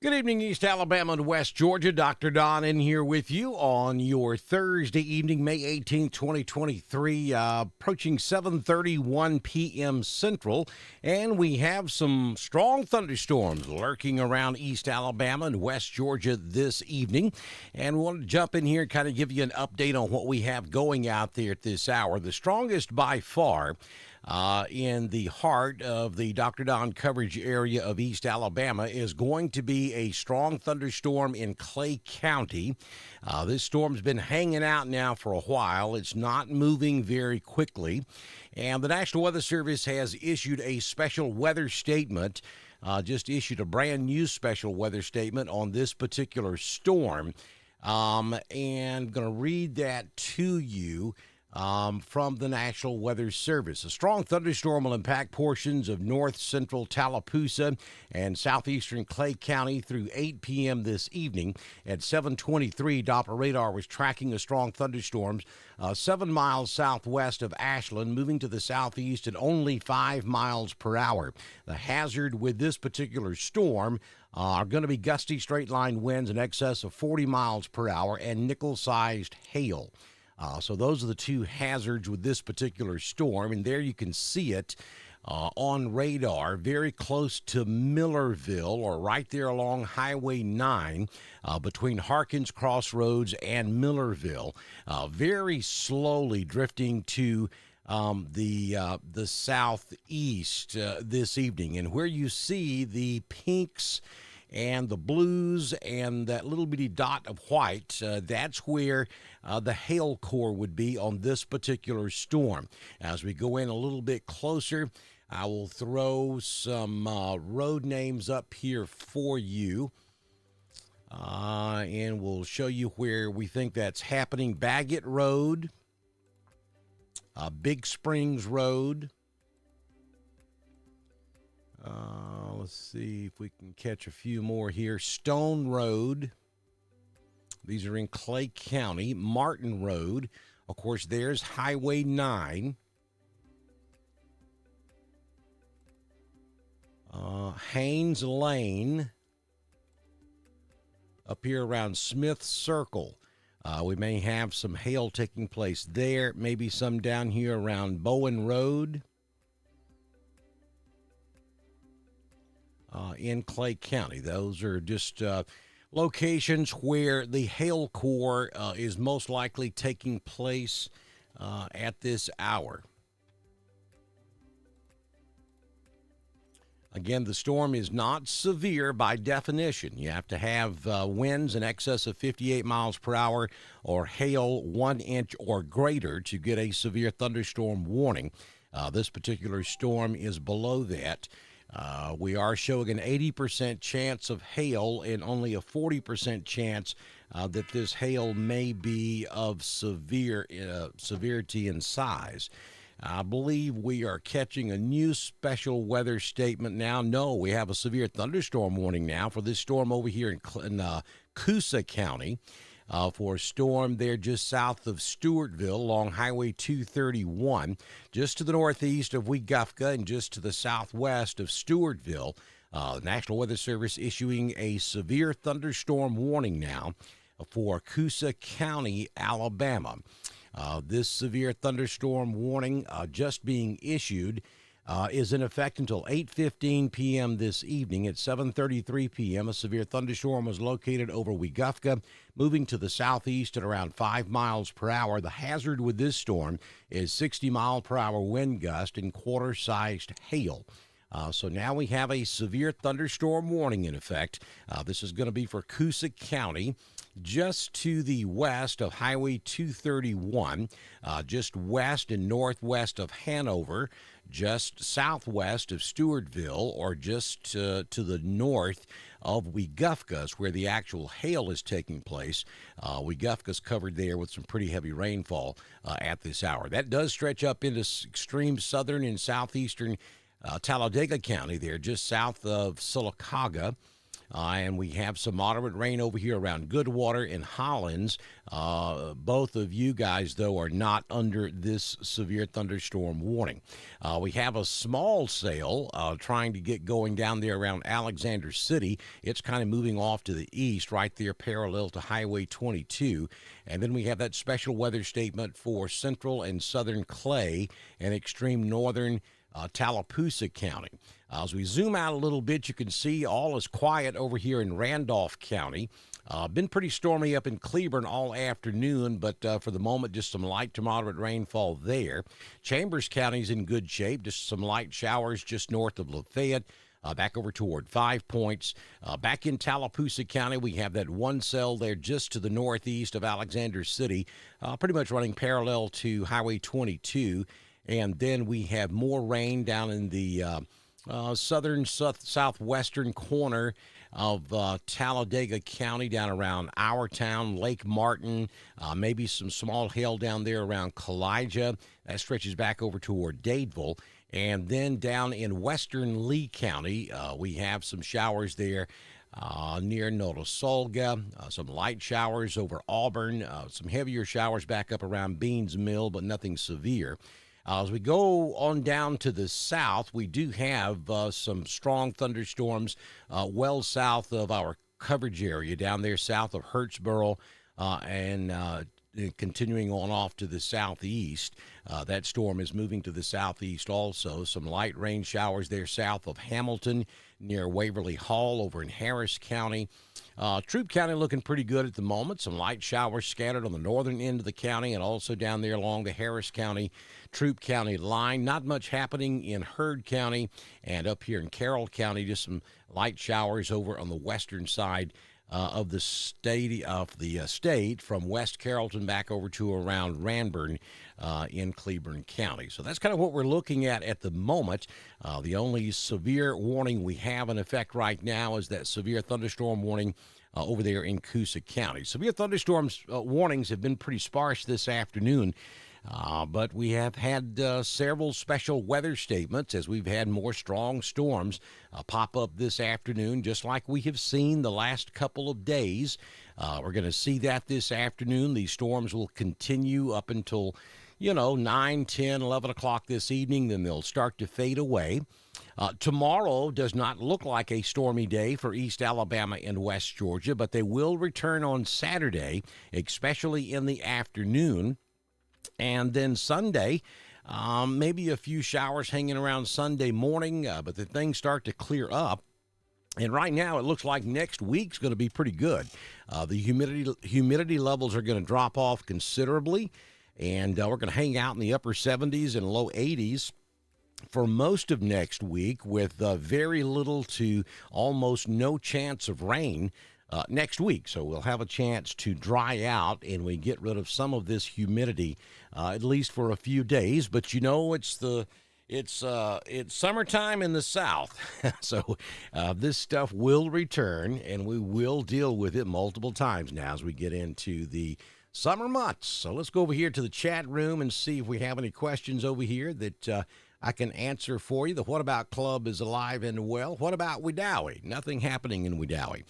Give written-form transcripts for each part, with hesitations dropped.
Good evening, East Alabama and West Georgia. Dr. Don in here with you on your Thursday evening, May 18, 2023, approaching 7:31 p.m. Central. And we have some strong thunderstorms lurking around East Alabama and West Georgia this evening. And we want to jump in here and kind of give you an update on what we have going out there at this hour. The strongest by far in the heart of the Dr. Don coverage area of East Alabama is going to be a strong thunderstorm in Clay County. This storm's been hanging out now for a while. It's not moving very quickly. And the National Weather Service has issued a special weather statement, just issued a brand new special weather statement on this particular storm. And I'm going to read that to you. From the National Weather Service. A strong thunderstorm will impact portions of north central Tallapoosa and southeastern Clay County through 8 p.m. this evening. At 7:23, Doppler radar was tracking a strong thunderstorm 7 miles southwest of Ashland, moving to the southeast at only 5 miles per hour. The hazard with this particular storm are going to be gusty straight-line winds in excess of 40 miles per hour and nickel-sized hail. So those are the two hazards with this particular storm, and there you can see it on radar very close to Millerville, or right there along Highway 9 between Harkins Crossroads and Millerville, very slowly drifting to the southeast this evening. And where you see the pinks and the blues and that little bitty dot of white, that's where the hail core would be on this particular storm. As we go in a little bit closer, I will throw some road names up here for you, and we'll show you where we think that's happening. Baggett Road, Big Springs Road. Let's see if we can catch a few more here. Stone Road. These are in Clay County. Martin Road. Of course, there's Highway 9. Haynes Lane. Up here around Smith Circle. We may have some hail taking place there. Maybe some down here around Bowen Road. In Clay County. Those are just locations where the hail core is most likely taking place at this hour. Again, the storm is not severe by definition. You have to have winds in excess of 58 miles per hour or hail 1 inch or greater to get a severe thunderstorm warning. This particular storm is below that. We are showing an 80% chance of hail and only a 40% chance that this hail may be of severity and size. I believe we are catching a new special weather statement now. No, we have a severe thunderstorm warning now for this storm over here in Coosa County. For a storm there just south of Stewartville along Highway 231, just to the northeast of Weguffka and just to the southwest of Stewartville. The National Weather Service issuing a severe thunderstorm warning now for Coosa County, Alabama. This severe thunderstorm warning just being issued is in effect until 8:15 p.m. this evening. At 7:33 p.m., a severe thunderstorm was located over Weguffka, moving to the southeast at around 5 miles per hour. The hazard with this storm is 60 mile per hour wind gust and quarter-sized hail. So now we have a severe thunderstorm warning in effect. This is going to be for Coosa County, just to the west of Highway 231, just west and northwest of Hanover, just southwest of Stewartville, or just to the north of Weguffka, where the actual hail is taking place. Weguffka's covered there with some pretty heavy rainfall at this hour. That does stretch up into extreme southern and southeastern Talladega County there, just south of Sylacauga. and we have some moderate rain over here around Goodwater and Hollins. Both of you guys, though, are not under this severe thunderstorm warning. We have a small cell trying to get going down there around Alexander City. It's kind of moving off to the east, right there parallel to Highway 22. And then we have that special weather statement for central and southern Clay and extreme northern Tallapoosa County. As we zoom out a little bit, you can see all is quiet over here in Randolph County. Been pretty stormy up in Cleburne all afternoon, but for the moment, just some light to moderate rainfall there. Chambers County's in good shape, just some light showers just north of Lafayette. Back over toward 5 Points. Back in Tallapoosa County, we have that one cell there just to the northeast of Alexander City, pretty much running parallel to Highway 22. And then we have more rain down in the southwestern corner of Talladega County, down around Our Town, Lake Martin, maybe some small hail down there around Kalijah. That stretches back over toward Dadeville. And then down in western Lee County, we have some showers there near Notasulga, some light showers over Auburn, some heavier showers back up around Beans Mill, but nothing severe. As we go on down to the south, we do have some strong thunderstorms well south of our coverage area, down there south of Hurtsboro and continuing on off to the southeast. That storm is moving to the southeast also. Some light rain showers there south of Hamilton near Waverly Hall over in Harris County. Troup County looking pretty good at the moment. Some light showers scattered on the northern end of the county and also down there along the Harris County, Troup County line. Not much happening in Heard County, and up here in Carroll County, just some light showers over on the western side of the state from West Carrollton back over to around Ranburne in Cleburne County. So that's kind of what we're looking at the moment. The only severe warning we have in effect right now is that severe thunderstorm warning over there in Coosa County. Severe thunderstorms warnings have been pretty sparse this afternoon. But we have had several special weather statements as we've had more strong storms pop up this afternoon, just like we have seen the last couple of days. We're going to see that this afternoon. These storms will continue up until, 9, 10, 11 o'clock this evening. Then they'll start to fade away. Tomorrow does not look like a stormy day for East Alabama and West Georgia, but they will return on Saturday, especially in the afternoon. And then Sunday, maybe a few showers hanging around Sunday morning, but the things start to clear up. And right now, it looks like next week's going to be pretty good. The humidity levels are going to drop off considerably, and we're going to hang out in the upper 70s and low 80s for most of next week with very little to almost no chance of rain next week. So we'll have a chance to dry out and we get rid of some of this humidity, at least for a few days. But it's summertime in the South. So this stuff will return and we will deal with it multiple times now as we get into the summer months. So let's go over here to the chat room and see if we have any questions over here that I can answer for you. The What About Club is alive and well. What about Wedowee? Nothing happening in Wedowee.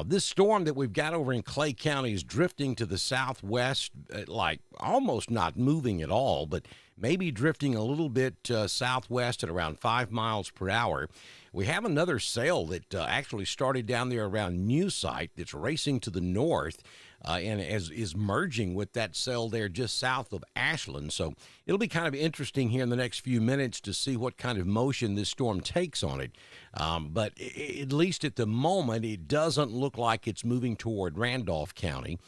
This storm that we've got over in Clay County is drifting to the southwest, like almost not moving at all, but maybe drifting a little bit southwest at around 5 miles per hour. We have another sail that actually started down there around New Site that's racing to the north and is merging with that cell there just south of Ashland. So it'll be kind of interesting here in the next few minutes to see what kind of motion this storm takes on it. But at least at the moment, it doesn't look like it's moving toward Randolph County.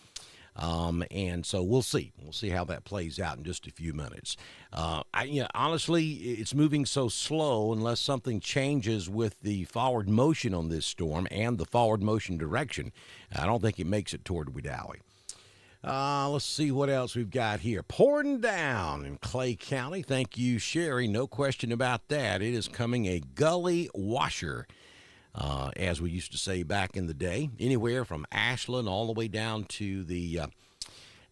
And so we'll see. We'll see how that plays out in just a few minutes. Honestly, it's moving so slow unless something changes with the forward motion on this storm and the forward motion direction. I don't think it makes it toward Wedowee. Let's see what else we've got here. Pouring down in Clay County. Thank you, Sherry. No question about that. It is coming a gully washer. As we used to say back in the day, anywhere from Ashland all the way down to the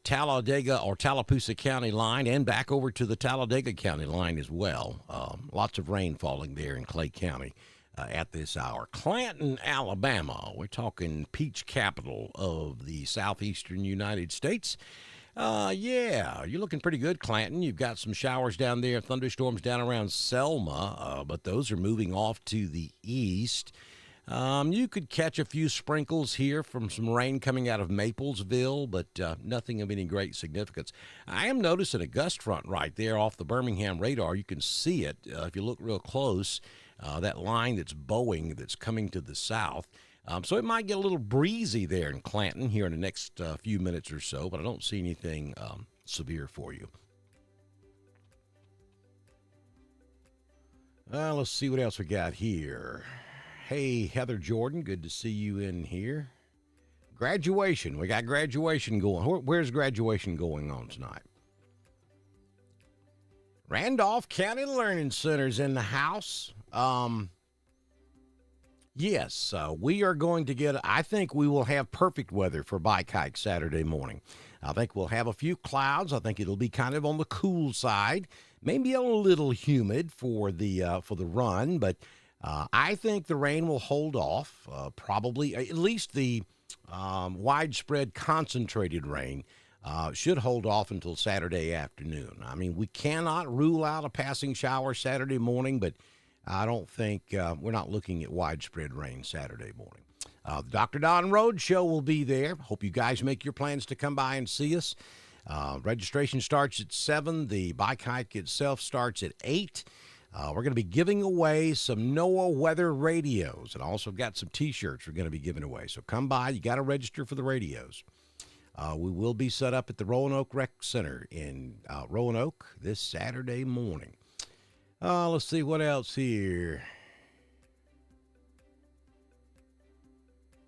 Talladega or Tallapoosa County line and back over to the Talladega County line as well. Lots of rain falling there in Clay County. at this hour. Clanton, Alabama. We're talking peach capital of the southeastern United States. Yeah, you're looking pretty good, Clanton. You've got some showers down there, thunderstorms down around Selma, but those are moving off to the east. You could catch a few sprinkles here from some rain coming out of Maplesville, but nothing of any great significance. I am noticing a gust front right there off the Birmingham radar. You can see it if you look real close, that line that's bowing that's coming to the south. So it might get a little breezy there in Clanton here in the next few minutes or so, but I don't see anything severe for you. Let's see what else we got here. Hey, Heather Jordan, good to see you in here. Graduation. We got graduation going. Where's graduation going on tonight? Randolph County Learning Center's in the house. Yes, we are going to get, I think we will have perfect weather for bike hike Saturday morning. I think we'll have a few clouds. I think it'll be kind of on the cool side, maybe a little humid for the run, but I think the rain will hold off, probably at least the widespread concentrated rain should hold off until Saturday afternoon. I mean, we cannot rule out a passing shower Saturday morning, but I don't think we're not looking at widespread rain Saturday morning. The Dr. Don Road Show will be there. Hope you guys make your plans to come by and see us. Registration starts at 7. The bike hike itself starts at 8. We're going to be giving away some NOAA weather radios, and also got some T-shirts we're going to be giving away. So come by. You got to register for the radios. We will be set up at the Roanoke Rec Center in Roanoke this Saturday morning. Let's see what else here.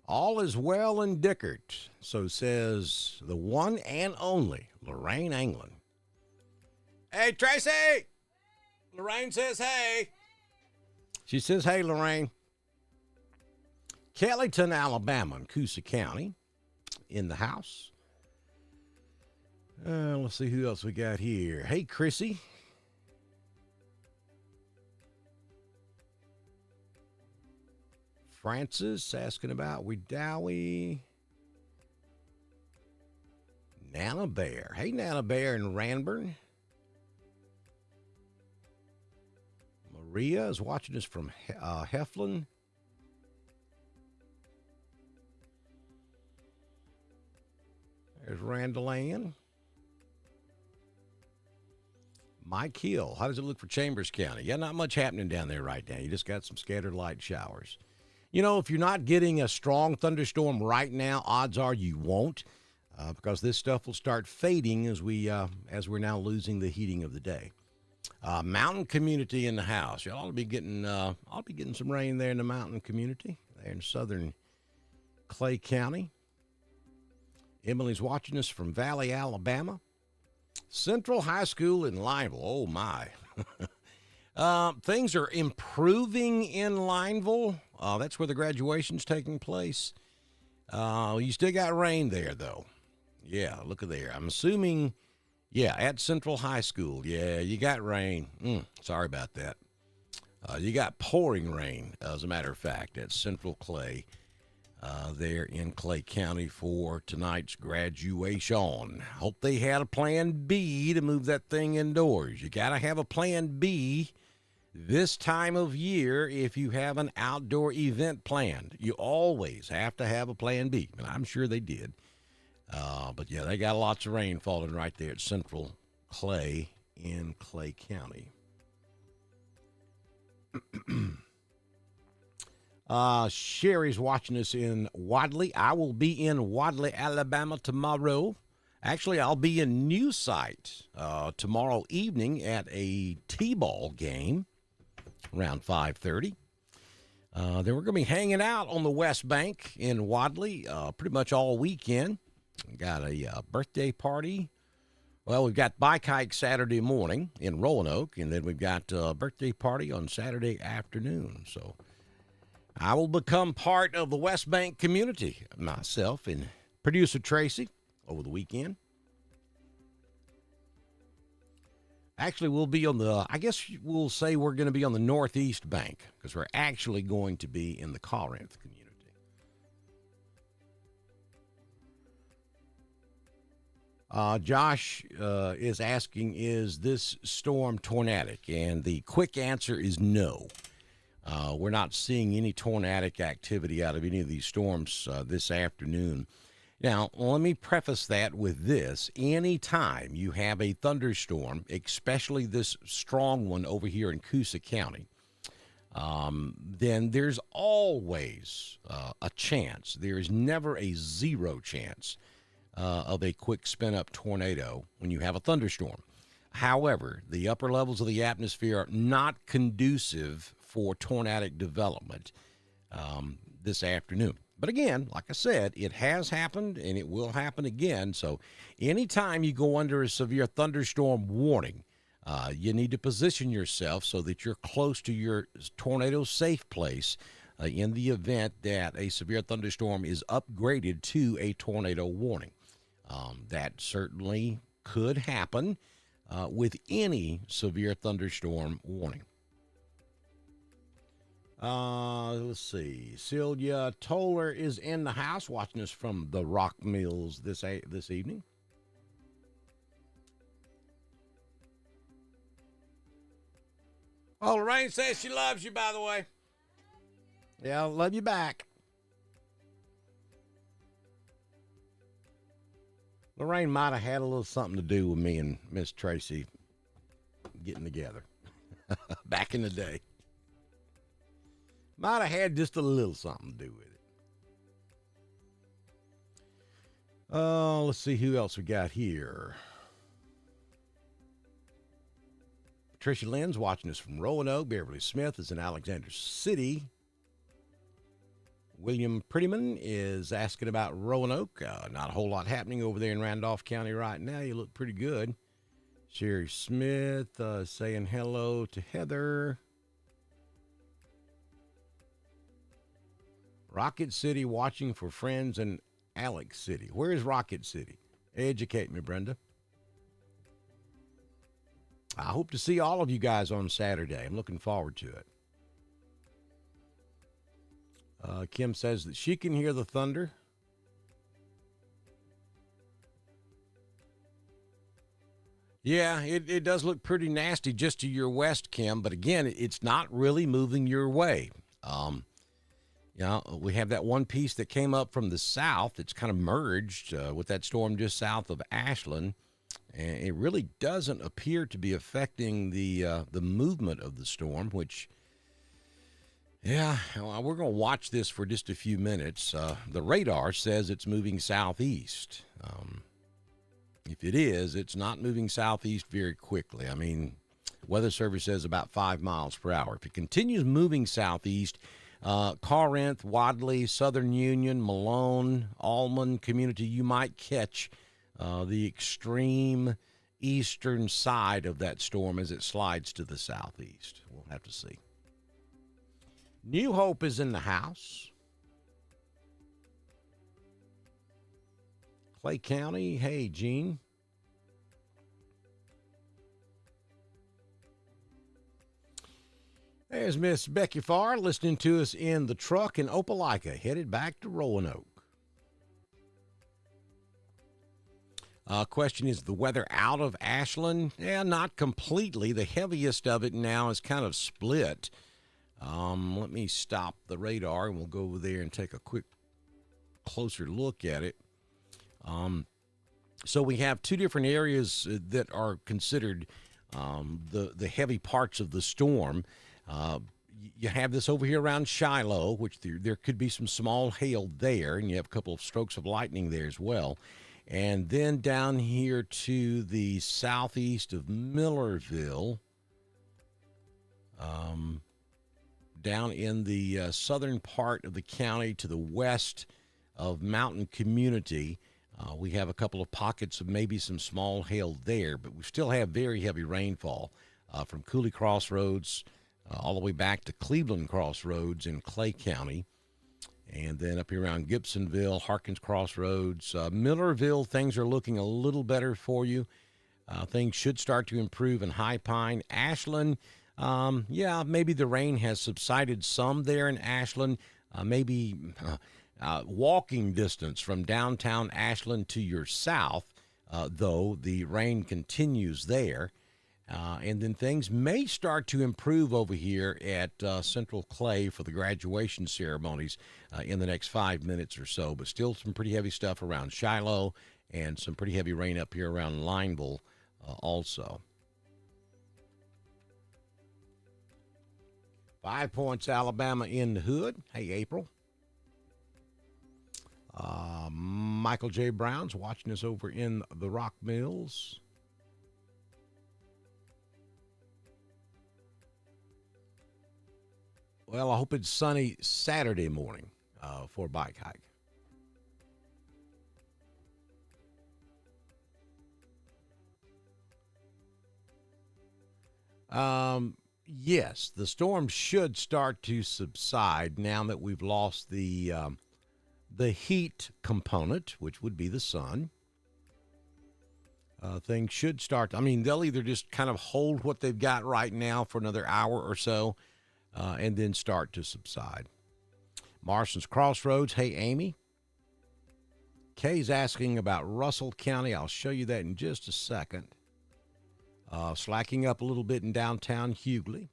All is well in Dickert, so says the one and only Lorraine Anglin. Hey, Tracy! Lorraine says hey. She says hey, Lorraine. Kellyton, Alabama, in Coosa County, in the house. Let's see who else we got here. Hey, Chrissy. Francis asking about Wedowee. Nana Bear. Hey, Nana Bear in Ranburn. Maria is watching us from Heflin. There's Randall Ann. Mike Hill. How does it look for Chambers County? Yeah, not much happening down there right now. You just got some scattered light showers. You know, if you're not getting a strong thunderstorm right now, odds are you won't, because this stuff will start fading as we're now losing the heating of the day. Mountain community in the house. Y'all ought to be getting I'll be getting some rain there in the mountain community there in southern Clay County. Emily's watching us from Valley, Alabama. Central High School in Lineville. Oh my. Things are improving in Lineville. That's where the graduation's taking place. You still got rain there, though. Yeah, look at there. I'm assuming, yeah, at Central High School. Yeah, you got rain. Sorry about that. You got pouring rain, as a matter of fact, at Central Clay, there in Clay County for tonight's graduation. Hope they had a plan B to move that thing indoors. You got to have a plan B this time of year if you have an outdoor event planned. You always have to have a plan B, and I'm sure they did. But yeah, they got lots of rain falling right there at Central Clay in Clay County. Sherry's watching us in Wadley. I will be in Wadley, Alabama tomorrow. Actually, I'll be in New Site tomorrow evening at a T-ball game around 5:30. Then we're going to be hanging out on the West Bank in Wadley pretty much all weekend. We got a birthday party. Well, we've got bike hike Saturday morning in Roanoke, and then we've got a birthday party on Saturday afternoon. So I will become part of the West Bank community, myself and producer Tracy, over the weekend. Actually, we'll be on the, I guess we'll say we're going to be on the northeast bank because we're actually going to be in the Corinth community. Josh is asking, is this storm tornadic? And the quick answer is no. We're not seeing any tornadic activity out of any of these storms this afternoon. Now, let me preface that with this. Anytime you have a thunderstorm, especially this strong one over here in Coosa County, then there's always a chance. There is never a zero chance of a quick spin-up tornado when you have a thunderstorm. However, the upper levels of the atmosphere are not conducive for tornadic development this afternoon. But again, like I said, it has happened and it will happen again. So anytime you go under a severe thunderstorm warning, you need to position yourself so that you're close to your tornado safe place in the event that a severe thunderstorm is upgraded to a tornado warning. That certainly could happen with any severe thunderstorm warning. Let's see. Celia Toller is in the house watching us from the Rock Mills this evening. Oh, Lorraine says she loves you, by the way. Yeah, I love you back. Lorraine might have had a little something to do with me and Miss Tracy getting together back in the day. Might have had just a little something to do with it. Let's see who else we got here. Patricia Lynn's watching us from Roanoke. Beverly Smith is in Alexander City. William Prettyman is asking about Roanoke. Not a whole lot happening over there in Randolph County right now. You look pretty good. Sherry Smith saying hello to Heather. Rocket City watching for friends in Alex City. Where is Rocket City? Educate me, Brenda. I hope to see all of you guys on Saturday. I'm looking forward to it. Kim says that she can hear the thunder. Yeah, it does look pretty nasty just to your west, Kim. But again, it's not really moving your way. We have that one piece that came up from the south. It's kind of merged with that storm just south of Ashland. And it really doesn't appear to be affecting the movement of the storm, which, yeah, we're going to watch this for just a few minutes. The radar says it's moving southeast. If it is, it's not moving southeast very quickly. I mean, Weather Service says about 5 miles per hour. If it continues moving southeast, Corinth, Wadley, Southern Union, Malone, Almond community, you might catch the extreme eastern side of that storm as it slides to the southeast. We'll have to see. New Hope is in the house. Clay County, hey, Gene. There's Miss Becky Farr listening to us in the truck in Opelika, headed back to Roanoke. Question is the weather out of Ashland? Yeah, not completely. The heaviest of it now is kind of split. Let me stop the radar and we'll go over there and take a quick closer look at it. So we have two different areas that are considered the heavy parts of the storm. You have this over here around Shiloh, which there could be some small hail there, and you have a couple of strokes of lightning there as well. And then down here to the southeast of Millerville, down in the southern part of the county to the west of Mountain Community, we have a couple of pockets of maybe some small hail there, but we still have very heavy rainfall from Cooley Crossroads all the way back to Cleveland Crossroads in Clay County. And then up here around Gibsonville, Harkins Crossroads, Millerville, things are looking a little better for you. Things should start to improve in High Pine. Ashland, yeah, maybe the rain has subsided some there in Ashland. Maybe walking distance from downtown Ashland to your south, though the rain continues there. And then things may start to improve over here at Central Clay for the graduation ceremonies in the next 5 minutes or so, but still some pretty heavy stuff around Shiloh and some pretty heavy rain up here around Lineville also. 5 Points, Alabama in the hood. Hey, April. Michael J. Brown's watching us over in the Rock Mills. Well, I hope it's sunny Saturday morning for a bike hike. Yes, the storm should start to subside now that we've lost the heat component, which would be the sun. Things should start. I mean, they'll either just kind of hold what they've got right now for another hour or so, and then start to subside. Marston's Crossroads. Hey, Amy. Kay's asking about Russell County. I'll show you that in just a second. Slacking up a little bit in downtown Hughley.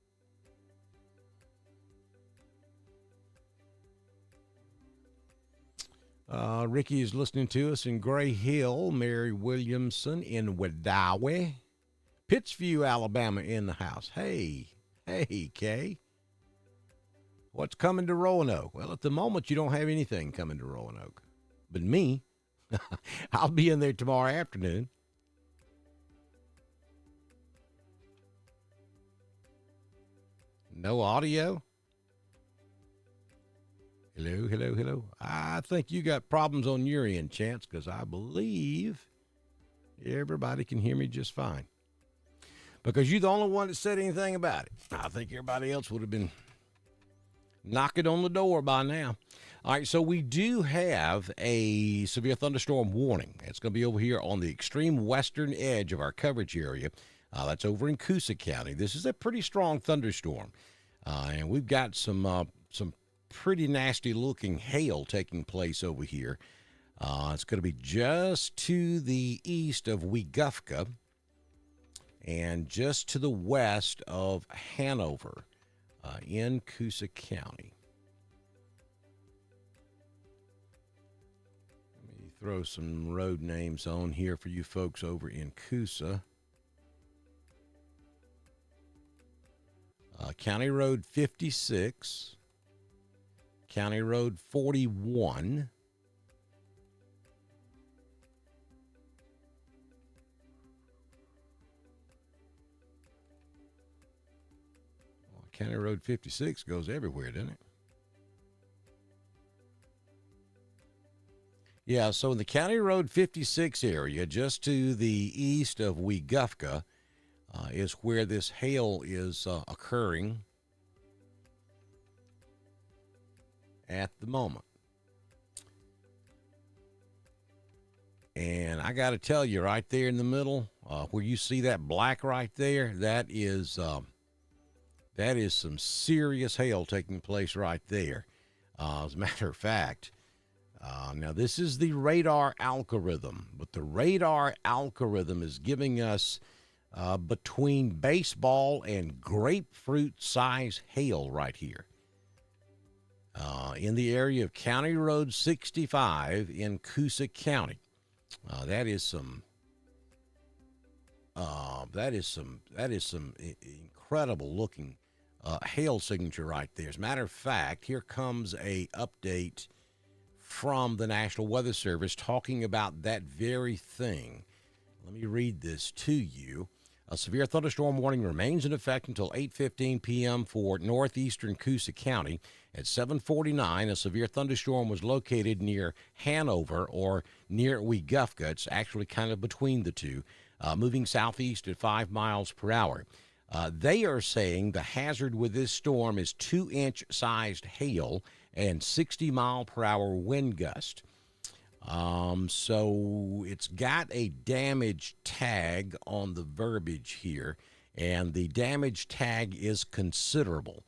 Ricky is listening to us in Gray Hill. Mary Williamson in Wedowee. Pittsview, Alabama in the house. Hey, Kay. What's coming to Roanoke? Well, at the moment, you don't have anything coming to Roanoke. But me, I'll be in there tomorrow afternoon. No audio? Hello. I think you got problems on your end, Chance, because I believe everybody can hear me just fine. Because you're the only one that said anything about it. I think everybody else would have been knocking on the door by now. All right, so we do have a severe thunderstorm warning. It's going to be over here on the extreme western edge of our coverage area. That's over in Coosa County. This is a pretty strong thunderstorm. And we've got some pretty nasty looking hail taking place over here. It's going to be just to the east of Weguffka and just to the west of Hanover in Coosa County. Let me throw some road names on here for you folks over in Coosa. County Road 56. County Road 41, County Road 56 goes everywhere, doesn't it? Yeah, so in the County Road 56 area, just to the east of Weguffka, is where this hail is occurring at the moment. And I got to tell you, right there in the middle, where you see that black right there, that is some serious hail taking place right there. As a matter of fact, now this is the radar algorithm, but the radar algorithm is giving us between baseball and grapefruit size hail right here. In the area of County Road 65 in Coosa County. That is some incredible looking hail signature right there. As a matter of fact, here comes a update from the National Weather Service talking about that very thing. Let me read this to you. A severe thunderstorm warning remains in effect until 8:15 p.m. for northeastern Coosa County. At 7:49, a severe thunderstorm was located near Hanover or near Weguffka. It's actually kind of between the two, moving southeast at 5 miles per hour. They are saying the hazard with this storm is 2-inch sized hail and 60 mile per hour wind gust. So it's got a damage tag on the verbiage here, and the damage tag is considerable.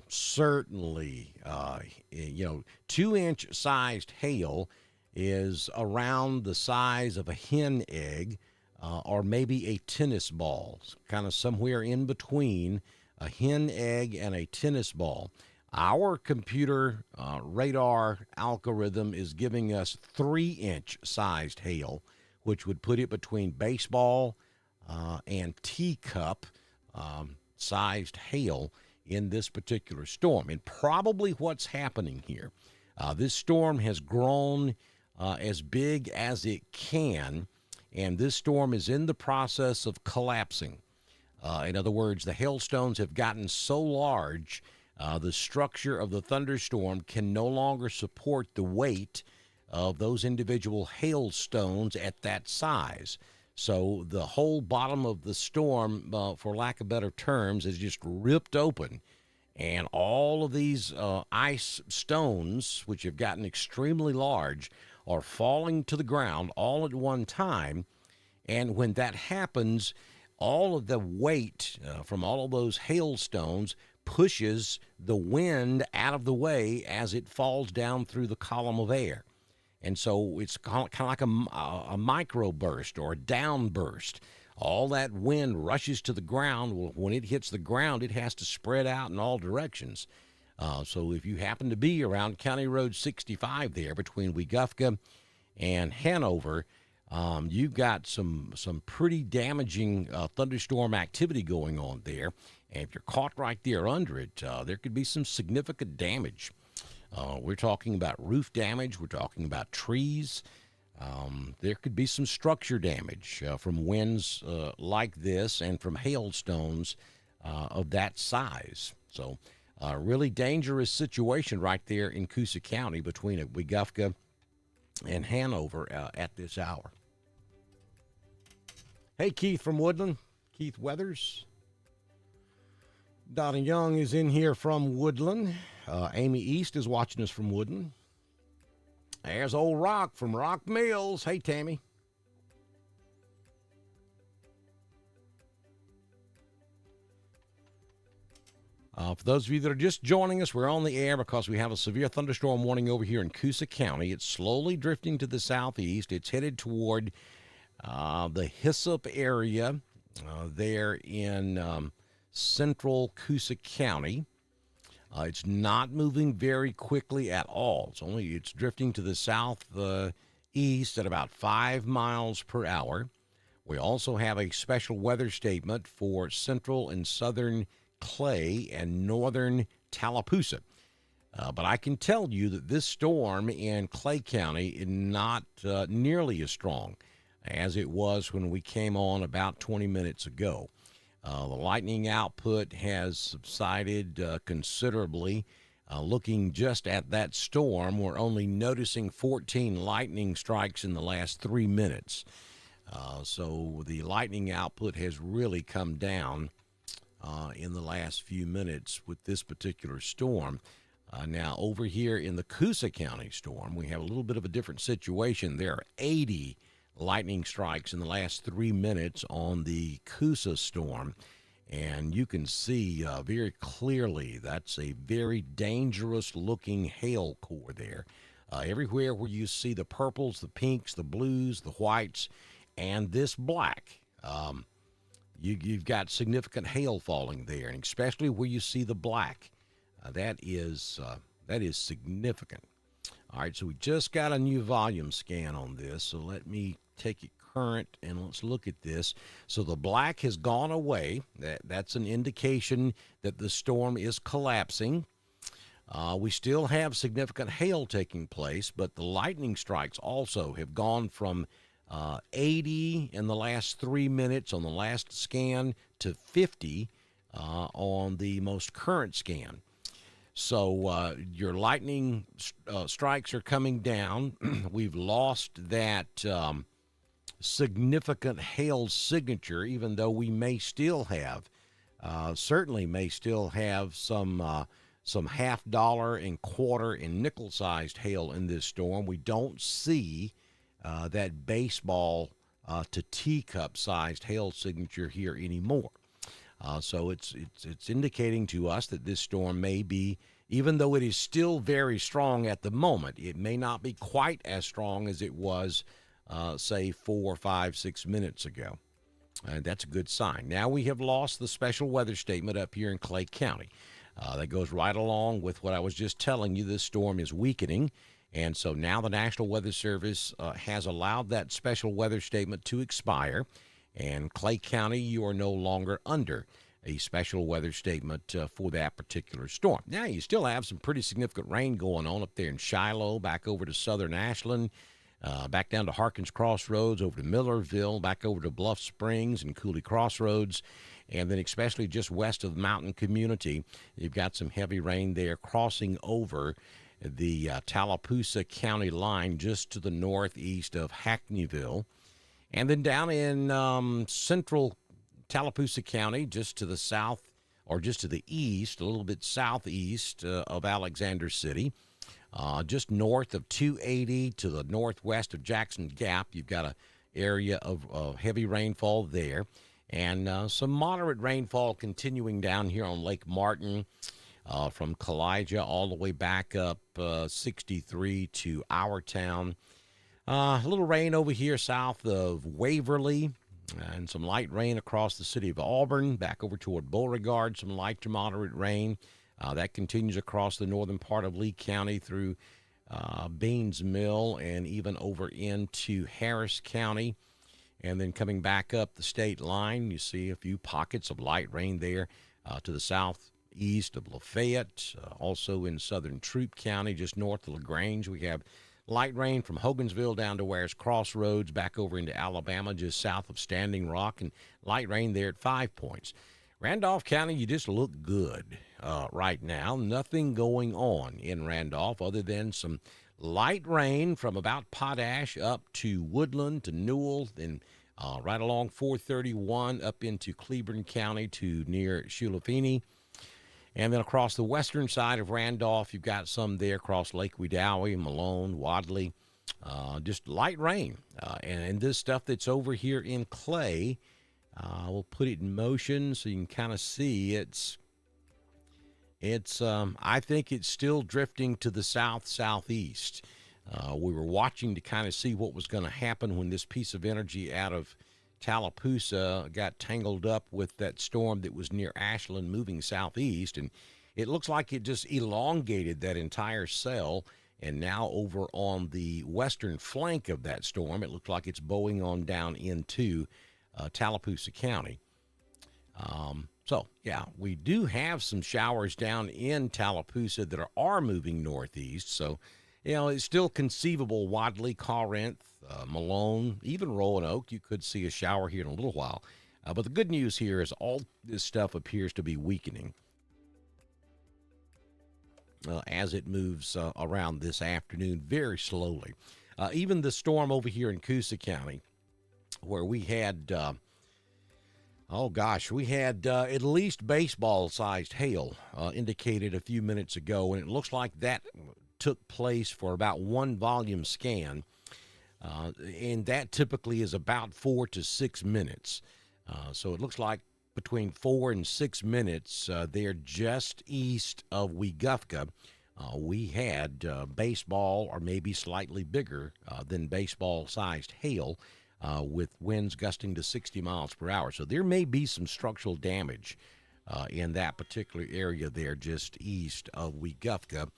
Certainly, 2-inch sized hail is around the size of a hen egg or maybe a tennis ball, kind of somewhere in between a hen egg and a tennis ball. Our computer radar algorithm is giving us 3-inch sized hail, which would put it between baseball and teacup sized hail in this particular storm. And probably what's happening here, this storm has grown as big as it can, and this storm is in the process of collapsing. In other words, the hailstones have gotten so large, the structure of the thunderstorm can no longer support the weight of those individual hailstones at that size. So the whole bottom of the storm, for lack of better terms, is just ripped open. And all of these ice stones, which have gotten extremely large, are falling to the ground all at one time. And when that happens, all of the weight from all of those hailstones pushes the wind out of the way as it falls down through the column of air. And so it's kind of like a microburst or a downburst. All that wind rushes to the ground. Well, when it hits the ground, it has to spread out in all directions. So if you happen to be around County Road 65 there between Weguffka and Hanover, you've got some pretty damaging thunderstorm activity going on there. And if you're caught right there under it, there could be some significant damage. We're talking about roof damage. We're talking about trees. There could be some structure damage from winds like this and from hailstones of that size. So a really dangerous situation right there in Coosa County between Weguffka and Hanover at this hour. Hey, Keith from Woodland. Keith Weathers. Donna Young is in here from Woodland. Amy East is watching us from Woodland. There's old Rock from Rock Mills. Hey, Tammy. For those of you that are just joining us, we're on the air because we have a severe thunderstorm warning over here in Coosa County. It's slowly drifting to the southeast. It's headed toward the Hyssop area there in central Coosa County. It's not moving very quickly at all. It's drifting to the south east at about 5 miles per hour. We also have a special weather statement for central and southern Clay and northern Tallapoosa. But I can tell you that this storm in Clay County is not nearly as strong as it was when we came on about 20 minutes ago. The lightning output has subsided considerably. Looking just at that storm, we're only noticing 14 lightning strikes in the last 3 minutes. So the lightning output has really come down in the last few minutes with this particular storm. Now, over here in the Coosa County storm, we have a little bit of a different situation. There are 80 lightning strikes in the last 3 minutes on the Coosa storm, and you can see very clearly that's a very dangerous looking hail core there. Everywhere where you see the purples, the pinks, the blues, the whites, and this black, you've got significant hail falling there, and especially where you see the black, that is significant. All right, so we just got a new volume scan on this, so let me take it current and let's look at this. So the black has gone away. That's an indication that the storm is collapsing. We still have significant hail taking place, but the lightning strikes also have gone from 80 in the last 3 minutes on the last scan to 50 on the most current scan. So your lightning strikes are coming down. We've lost that significant hail signature, even though we may still have, certainly may still have some some half-dollar and quarter and nickel-sized hail in this storm. We don't see that baseball to teacup-sized hail signature here anymore. So it's indicating to us that this storm may be, even though it is still very strong at the moment, it may not be quite as strong as it was, say, 4, 5, 6 minutes ago. That's a good sign. Now we have lost the special weather statement up here in Clay County. That goes right along with what I was just telling you. This storm is weakening. And so now the National Weather Service has allowed that special weather statement to expire. And Clay County, you are no longer under a special weather statement for that particular storm. Now, you still have some pretty significant rain going on up there in Shiloh, back over to southern Ashland, back down to Harkins Crossroads, over to Millerville, back over to Bluff Springs and Cooley Crossroads. And then especially just west of the mountain community, you've got some heavy rain there crossing over the Tallapoosa County line just to the northeast of Hackneyville. And then down in central Tallapoosa County, just to the south or just to the east, a little bit southeast of Alexander City, just north of 280 to the northwest of Jackson Gap, you've got an area of heavy rainfall there. And some moderate rainfall continuing down here on Lake Martin from Kalijah all the way back up 63 to our town. A little rain over here south of Waverly, and some light rain across the city of Auburn, back over toward Beauregard, some light to moderate rain. That continues across the northern part of Lee County through Baines Mill and even over into Harris County. And then coming back up the state line, you see a few pockets of light rain there to the southeast of Lafayette, also in southern Troup County, just north of LaGrange. We have light rain from Hogansville down to Ware's Crossroads, back over into Alabama, just south of Standing Rock, and light rain there at 5 points. Randolph County, you just look good right now. Nothing going on in Randolph other than some light rain from about Potash up to Woodland to Newell, and right along 431 up into Cleburne County to near Shulafini. And then across the western side of Randolph, you've got some there across Lake Wedowee, Malone, Wadley, just light rain. And this stuff that's over here in Clay, we'll put it in motion so you can kind of see it's I think it's still drifting to the southeast. We were watching to kind of see what was going to happen when this piece of energy out of Tallapoosa got tangled up with that storm that was near Ashland moving southeast, and it looks like it just elongated that entire cell. And now over on the western flank of that storm, it looks like it's bowing on down into Tallapoosa County. So, yeah, we do have some showers down in Tallapoosa that are moving northeast. So, it's still conceivable. Wadley, Corinth, Malone, even Roanoke, you could see a shower here in a little while. But the good news here is all this stuff appears to be weakening as it moves around this afternoon very slowly. Even the storm over here in Coosa County, where we had... we had at least baseball-sized hail indicated a few minutes ago, and it looks like that took place for about one volume scan, and that typically is about 4 to 6 minutes. So it looks like between 4 and 6 minutes there just east of Weguffka, we had baseball or maybe slightly bigger than baseball-sized hail, with winds gusting to 60 miles per hour. So there may be some structural damage in that particular area there just east of Weguffka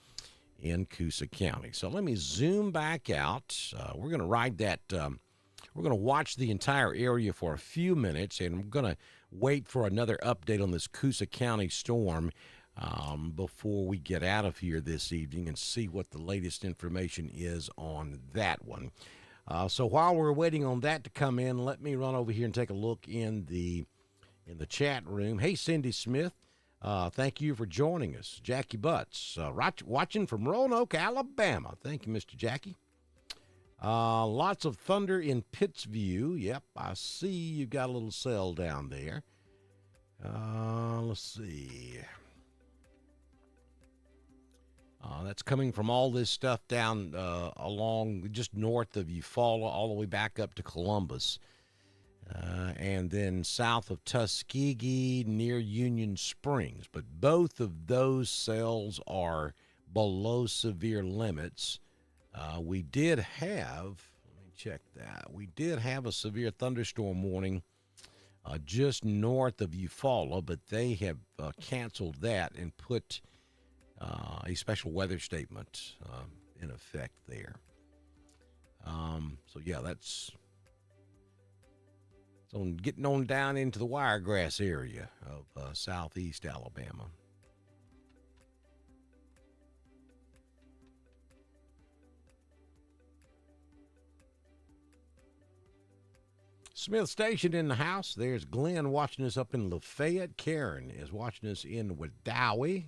in Coosa County. So let me zoom back out. We're going to ride that. We're going to watch the entire area for a few minutes, and I'm going to wait for another update on this Coosa County storm before we get out of here this evening and see what the latest information is on that one. So while we're waiting on that to come in, let me run over here and take a look in the chat room. Hey, Cindy Smith, thank you for joining us. Jackie Butts, watching from Roanoke, Alabama. Thank you, Mr. Jackie. Lots of thunder in Pittsview. Yep, I see you've got a little cell down there. Let's see. That's coming from all this stuff down along just north of Eufaula, all the way back up to Columbus. And then south of Tuskegee near Union Springs. But both of those cells are below severe limits. We did have, let me check that, we did have a severe thunderstorm warning just north of Eufaula, but they have canceled that and put a special weather statement in effect there. So, yeah, that's getting on down into the Wiregrass area of southeast Alabama. Smith Station in the house. There's Glenn watching us up in Lafayette. Karen is watching us in Wedowee.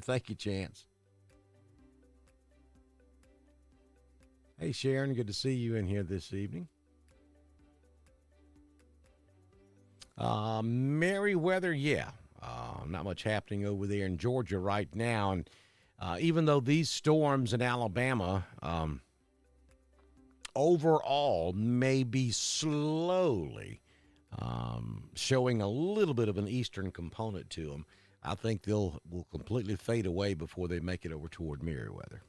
Thank you, Chance. Hey, Sharon, good to see you in here this evening. Merriweather, yeah. Not much happening over there in Georgia right now. And even though these storms in Alabama overall may be slowly showing a little bit of an eastern component to them, I think will completely fade away before they make it over toward Merriweather.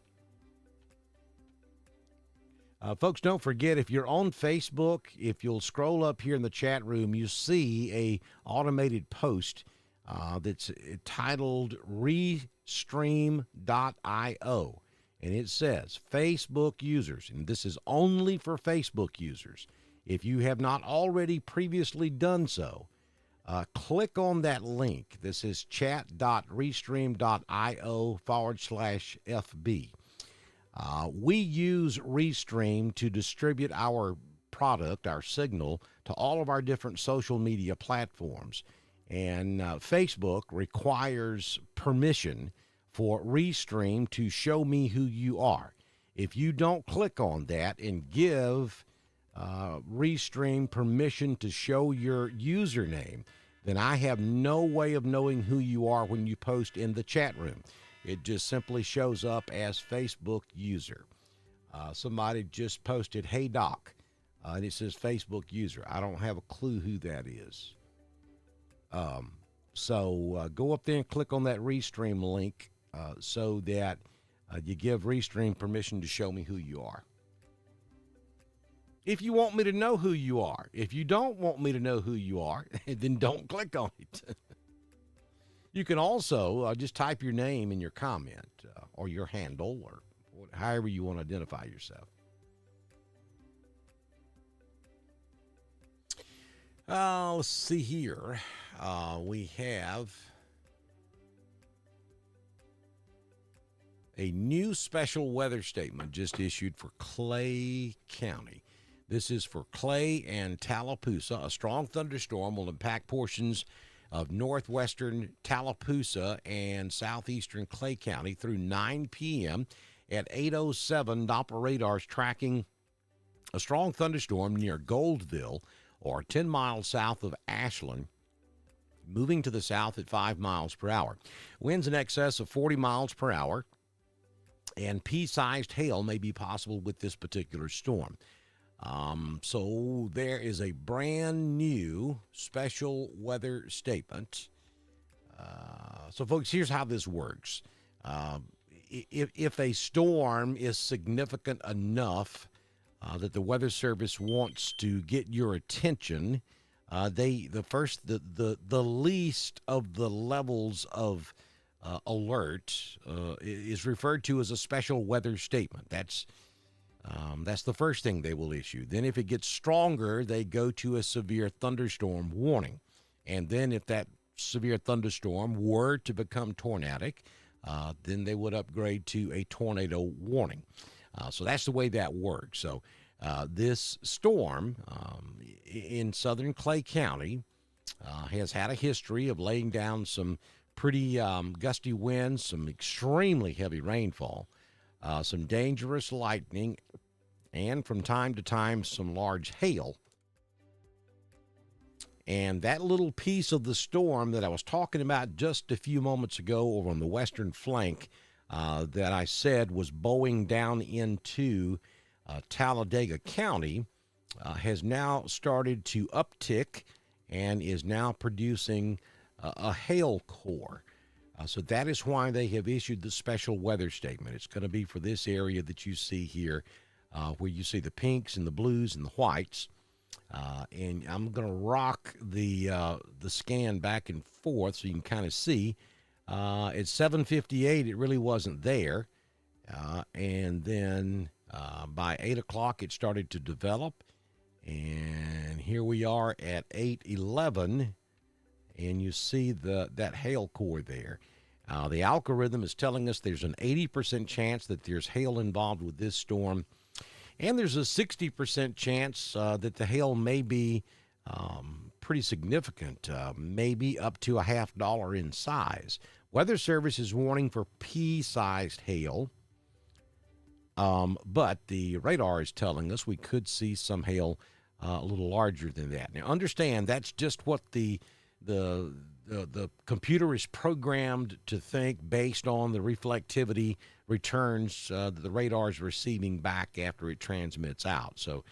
Folks, don't forget, if you're on Facebook, if you'll scroll up here in the chat room, you see a automated post that's titled Restream.io. And it says, Facebook users, and this is only for Facebook users. If you have not already previously done so, click on that link. This is chat.restream.io/FB. We use Restream to distribute our product, our signal, to all of our different social media platforms. And Facebook requires permission for Restream to show me who you are. If you don't click on that and give Restream permission to show your username, then I have no way of knowing who you are when you post in the chat room. It just simply shows up as Facebook user. Somebody just posted, "Hey Doc," and it says Facebook user. I don't have a clue who that is. So go up there and click on that Restream link so that you give Restream permission to show me who you are. If you want me to know who you are. If you don't want me to know who you are, then don't click on it. You can also just type your name in your comment or your handle or however you want to identify yourself. Let's see here. We have a new special weather statement just issued for Clay County. This is for Clay and Tallapoosa. A strong thunderstorm will impact portions of northwestern Tallapoosa and southeastern Clay County through 9 p.m. At 8:07, Doppler radars tracking a strong thunderstorm near Goldville, or 10 miles south of Ashland, moving to the south at 5 miles per hour. Winds in excess of 40 miles per hour, and pea-sized hail may be possible with this particular storm. So there is a brand new special weather statement. So, folks, here's how this works. If a storm is significant enough that the Weather Service wants to get your attention, the least of the levels of alert is referred to as a special weather statement. That's the first thing they will issue. Then if it gets stronger, they go to a severe thunderstorm warning. And then if that severe thunderstorm were to become tornadic, then they would upgrade to a tornado warning. So that's the way that works. So this storm in southern Clay County has had a history of laying down some pretty gusty winds, some extremely heavy rainfall. some dangerous lightning, and from time to time some large hail. And that little piece of the storm that I was talking about just a few moments ago over on the western flank that I said was bowing down into Talladega County has now started to uptick and is now producing a hail core. So that is why they have issued the special weather statement. It's going to be for this area that you see here, where you see the pinks and the blues and the whites. And I'm going to rock the scan back and forth so you can kind of see. At 7:58, it really wasn't there. And then by 8 o'clock, it started to develop. And here we are at 8:11, and you see that hail core there. The algorithm is telling us there's an 80% chance that there's hail involved with this storm. And there's a 60% chance that the hail may be pretty significant, maybe up to $50 in size. Weather Service is warning for pea-sized hail, but the radar is telling us we could see some hail a little larger than that. Now, understand that's just what the computer is programmed to think based on the reflectivity returns that the radar is receiving back after it transmits out. So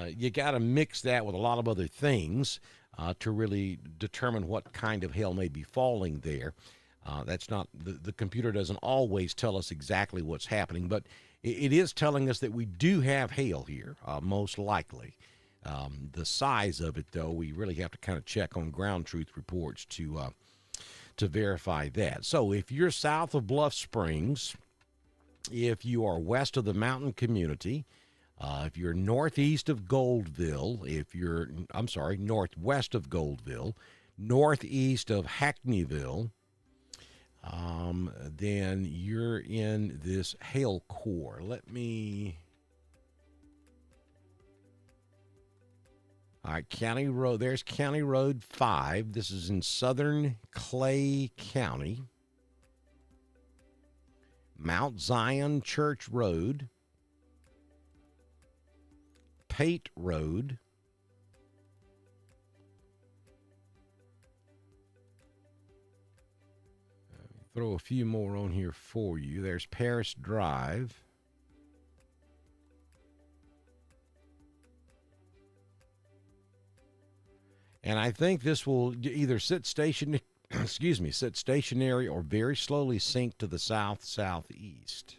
you got to mix that with a lot of other things to really determine what kind of hail may be falling there. That's not the computer doesn't always tell us exactly what's happening, but it is telling us that we do have hail here, most likely. The size of it, though, we really have to kind of check on ground truth reports to verify that. So if you're south of Bluff Springs, if you are west of the mountain community, if you're northeast of Goldville, northwest of Goldville, northeast of Hackneyville, then you're in this hail core. All right, County Road. There's County Road 5. This is in southern Clay County. Mount Zion Church Road. Pate Road. Throw a few more on here for you. There's Paris Drive. And I think this will either sit stationary or very slowly sink to the southeast.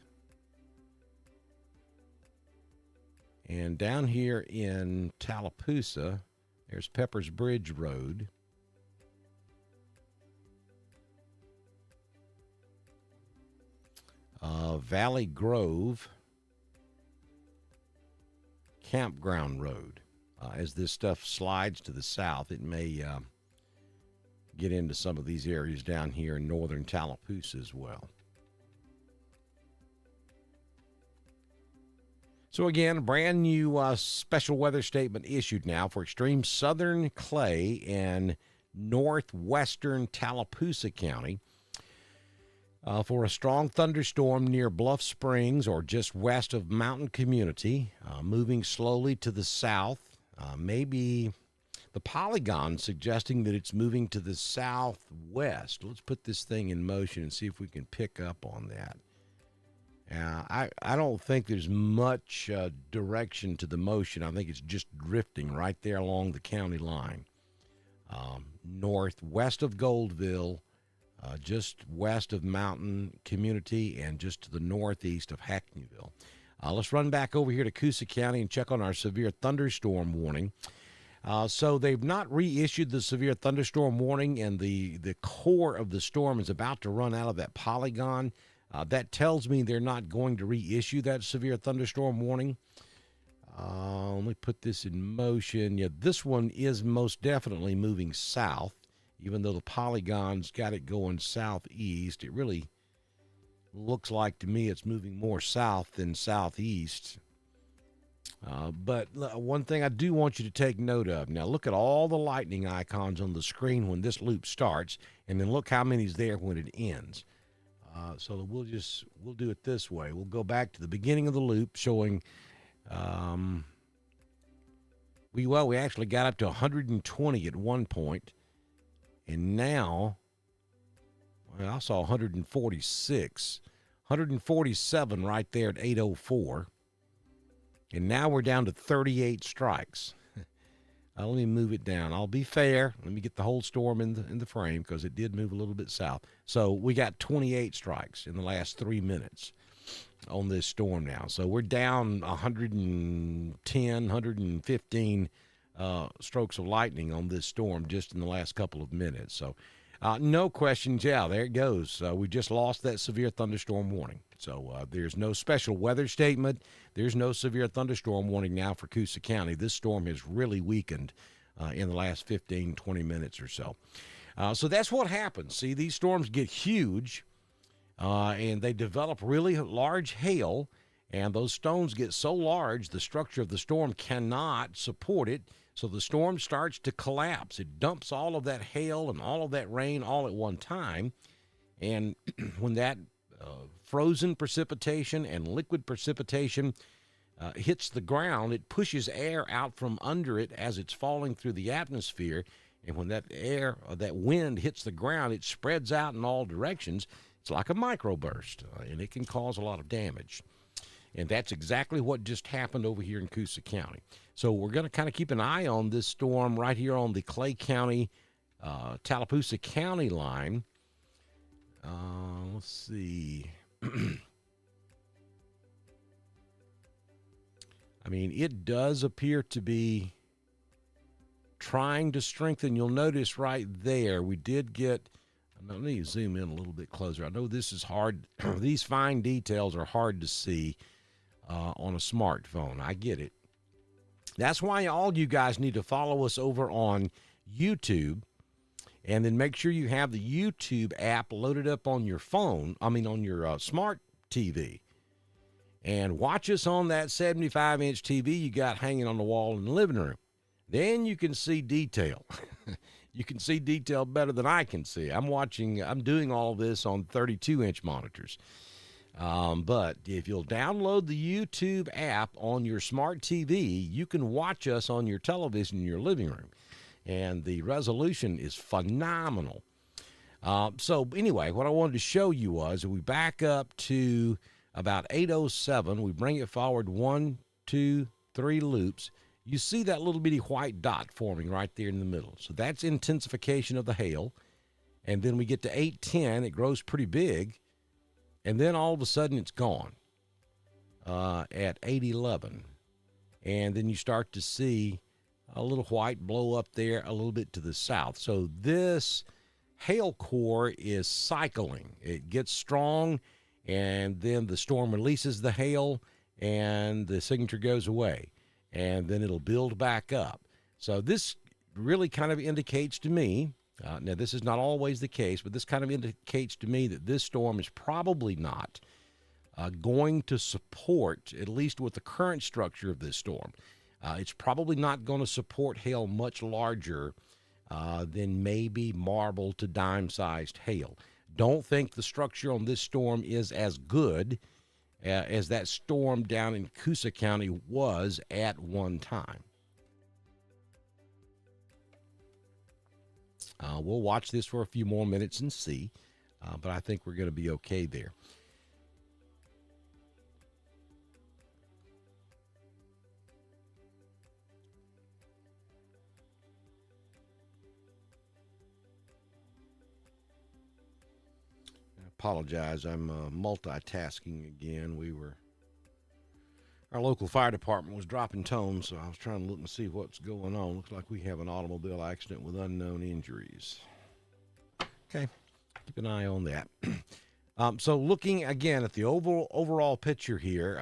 And down here in Tallapoosa, there's Pepper's Bridge Road. Valley Grove Campground Road. As this stuff slides to the south, it may get into some of these areas down here in northern Tallapoosa as well. So again, a brand new special weather statement issued now for extreme southern Clay and northwestern Tallapoosa County. For a strong thunderstorm near Bluff Springs or just west of Mountain Community, moving slowly to the south. Maybe the polygon suggesting that it's moving to the southwest. Let's put this thing in motion and see if we can pick up on that. I don't think there's much direction to the motion. I think it's just drifting right there along the county line. Northwest of Goldville, just west of Mountain Community, and just to the northeast of Hackneyville. Let's run back over here to Coosa County and check on our severe thunderstorm warning. So they've not reissued the severe thunderstorm warning, and the core of the storm is about to run out of that polygon. That tells me they're not going to reissue that severe thunderstorm warning. Let me put this in motion. Yeah, this one is most definitely moving south, even though the polygon's got it going southeast. It really looks like to me it's moving more south than southeast. But one thing I do want you to take note of. Now, look at all the lightning icons on the screen when this loop starts, and then look how many's there when it ends. So we'll do it this way. We'll go back to the beginning of the loop, showing we actually got up to 120 at one point, and now I saw 146, 147 right there at 8:04, and now we're down to 38 strikes. Let me move it down. I'll be fair. Let me get the whole storm in the frame because it did move a little bit south. So we got 28 strikes in the last 3 minutes on this storm now. So we're down 110, 115 strokes of lightning on this storm just in the last couple of minutes. So no questions. Yeah, there it goes. We just lost that severe thunderstorm warning. So there's no special weather statement. There's no severe thunderstorm warning now for Coosa County. This storm has really weakened in the last 15, 20 minutes or so. So that's what happens. See, these storms get huge, and they develop really large hail, and those stones get so large the structure of the storm cannot support it. So the storm starts to collapse. It dumps all of that hail and all of that rain all at one time. And when that frozen precipitation and liquid precipitation hits the ground, it pushes air out from under it as it's falling through the atmosphere. And when that air or that wind hits the ground, it spreads out in all directions. It's like a microburst, and it can cause a lot of damage. And that's exactly what just happened over here in Coosa County. So we're going to kind of keep an eye on this storm right here on the Clay County, Tallapoosa County line. Let's see. I mean, it does appear to be trying to strengthen. You'll notice right there, we did get, let me zoom in a little bit closer. I know this is hard. These fine details are hard to see on a smartphone. I get it. That's why all you guys need to follow us over on YouTube, and then make sure you have the YouTube app loaded up on your phone, on your smart TV. And watch us on that 75-inch TV you got hanging on the wall in the living room. Then you can see detail. You can see detail better than I can see. I'm doing all this on 32-inch monitors. But if you'll download the YouTube app on your smart TV, you can watch us on your television in your living room. And the resolution is phenomenal. So anyway, what I wanted to show you was we back up to about 8:07. We bring it forward 1, 2, 3 loops. You see that little bitty white dot forming right there in the middle. So that's intensification of the hail. And then we get to 8:10. It grows pretty big. And then all of a sudden it's gone at 8:11. And then you start to see a little white blow up there a little bit to the south. So this hail core is cycling. It gets strong, and then the storm releases the hail, and the signature goes away. And then it'll build back up. So this really kind of indicates to me, now this is not always the case, but this kind of indicates to me that this storm is probably not going to support, at least with the current structure of this storm, it's probably not going to support hail much larger than maybe marble to dime-sized hail. Don't think the structure on this storm is as good as that storm down in Coosa County was at one time. We'll watch this for a few more minutes and see, but I think we're going to be okay there. Apologize, I'm multitasking again. Our local fire department was dropping tones, so I was trying to look and see what's going on. Looks like we have an automobile accident with unknown injuries. Okay, keep an eye on that. So looking again at the overall picture here,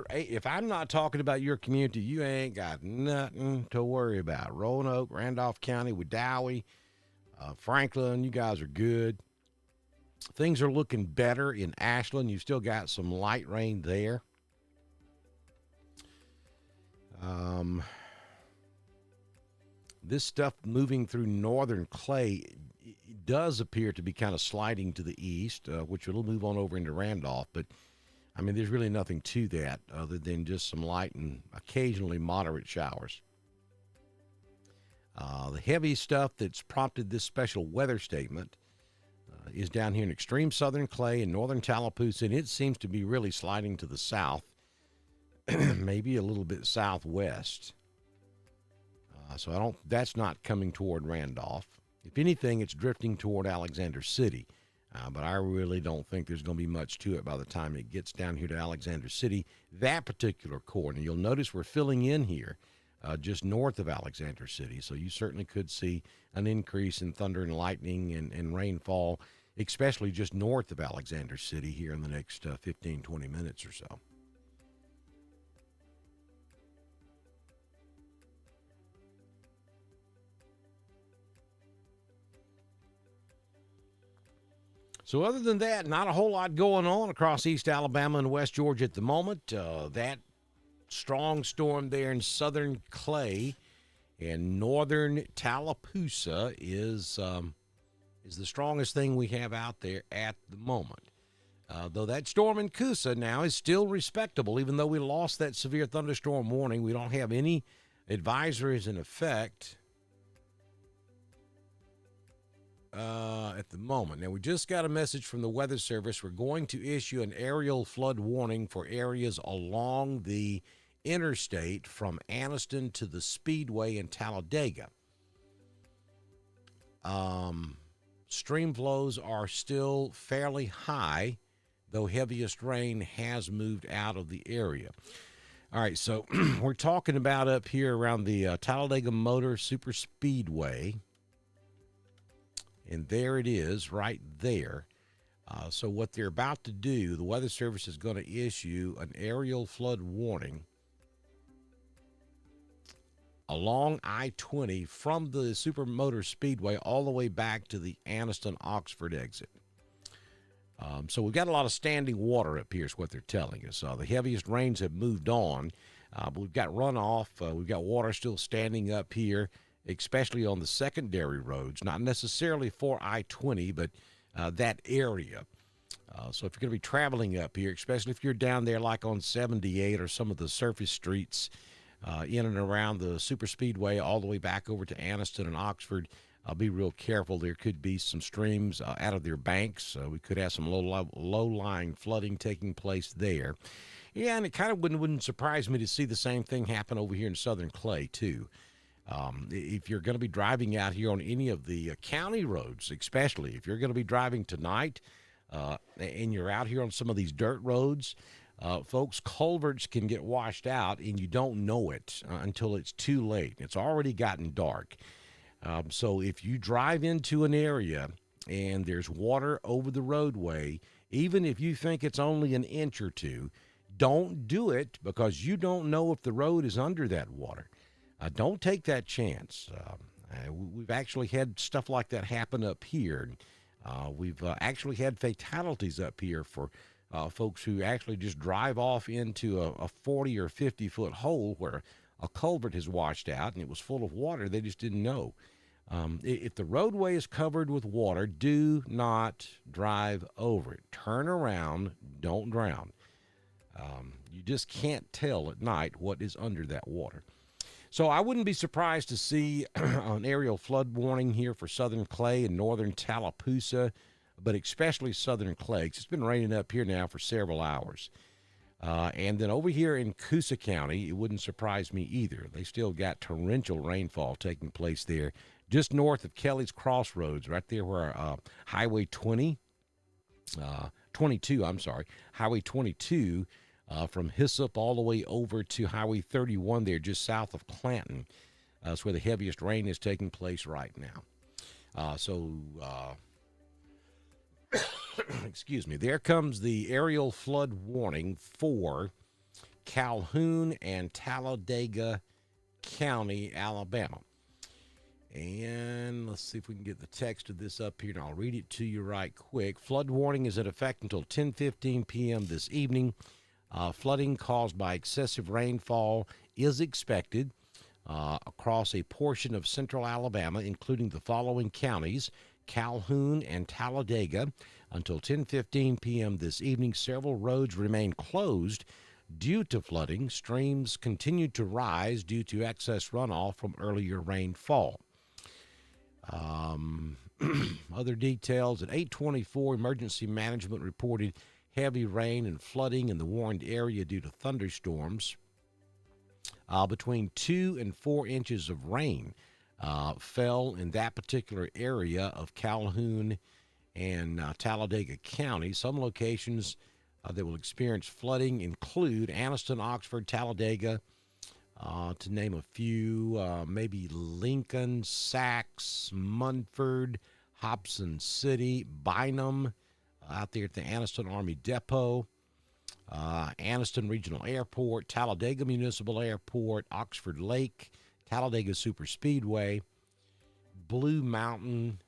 if I'm not talking about your community, you ain't got nothing to worry about. Roanoke, Randolph County, Wedowee, Franklin, you guys are good. Things are looking better in Ashland. You've still got some light rain there. This stuff moving through northern Clay, does appear to be kind of sliding to the east, which will move on over into Randolph. But, I mean, there's really nothing to that other than just some light and occasionally moderate showers. The heavy stuff that's prompted this special weather statement is down here in extreme southern Clay and northern Tallapoosa, and it seems to be really sliding to the south, maybe a little bit southwest. So that's not coming toward Randolph. If anything, it's drifting toward Alexander City. But I really don't think there's going to be much to it by the time it gets down here to Alexander City, that particular corridor. And you'll notice we're filling in here just north of Alexander City. So you certainly could see an increase in thunder and lightning and rainfall, especially just north of Alexander City here in the next 15, 20 minutes or so. So other than that, not a whole lot going on across East Alabama and West Georgia at the moment. That strong storm there in southern Clay and northern Tallapoosa is the strongest thing we have out there at the moment. Though that storm in Coosa now is still respectable, even though we lost that severe thunderstorm warning. We don't have any advisories in effect at the moment. Now, we just got a message from the Weather Service. We're going to issue an aerial flood warning for areas along the interstate from Anniston to the Speedway in Talladega. Stream flows are still fairly high, though heaviest rain has moved out of the area. All right, so we're talking about up here around the Talladega Motor Super Speedway. And there it is right there. So what they're about to do, the Weather Service is going to issue an aerial flood warning along I-20 from the Supermotor Speedway all the way back to the Anniston-Oxford exit. So we've got a lot of standing water up here is what they're telling us. The heaviest rains have moved on, but we've got runoff. We've got water still standing up here, especially on the secondary roads, not necessarily for I-20, but that area. So if you're going to be traveling up here, especially if you're down there like on 78 or some of the surface streets in and around the super speedway all the way back over to Anniston and Oxford, be real careful. There could be some streams out of their banks. We could have some low-lying flooding taking place there. Yeah, and it kind of wouldn't surprise me to see the same thing happen over here in southern Clay, too. If you're going to be driving out here on any of the county roads, especially if you're going to be driving tonight and you're out here on some of these dirt roads, folks, culverts can get washed out and you don't know it until it's too late. It's already gotten dark. So if you drive into an area and there's water over the roadway, even if you think it's only an inch or two, don't do it because you don't know if the road is under that water. Don't take that chance. We've actually had stuff like that happen up here. We've actually had fatalities up here for folks who actually just drive off into a 40 or 50-foot hole where a culvert has washed out and it was full of water. They just didn't know. If the roadway is covered with water, do not drive over it. Turn around. Don't drown. You just can't tell at night what is under that water. So I wouldn't be surprised to see an aerial flood warning here for southern Clay and northern Tallapoosa, but especially southern Clay. It's been raining up here now for several hours. And then over here in Coosa County, it wouldn't surprise me either. They still got torrential rainfall taking place there, just north of Kelly's Crossroads, right there where Highway 22, from Hyssop all the way over to Highway 31 there, just south of Clanton. That's where the heaviest rain is taking place right now. Excuse me, there comes the aerial flood warning for Calhoun and Talladega County, Alabama. And let's see if we can get the text of this up here, and I'll read it to you right quick. Flood warning is in effect until 10:15 p.m. this evening. Flooding caused by excessive rainfall is expected across a portion of central Alabama, including the following counties: Calhoun and Talladega until 10:15 p.m. this evening. Several roads remain closed due to flooding. Streams continue to rise due to excess runoff from earlier rainfall. Other details at 8:24, emergency management reported heavy rain and flooding in the warned area due to thunderstorms. Between 2 and 4 inches of rain fell in that particular area of Calhoun and Talladega County. Some locations that will experience flooding include Anniston, Oxford, Talladega, to name a few, maybe Lincoln, Sachs, Munford, Hobson City, Bynum, out there at the Anniston Army Depot, Anniston Regional Airport, Talladega Municipal Airport, Oxford Lake, Talladega Superspeedway, Blue Mountain,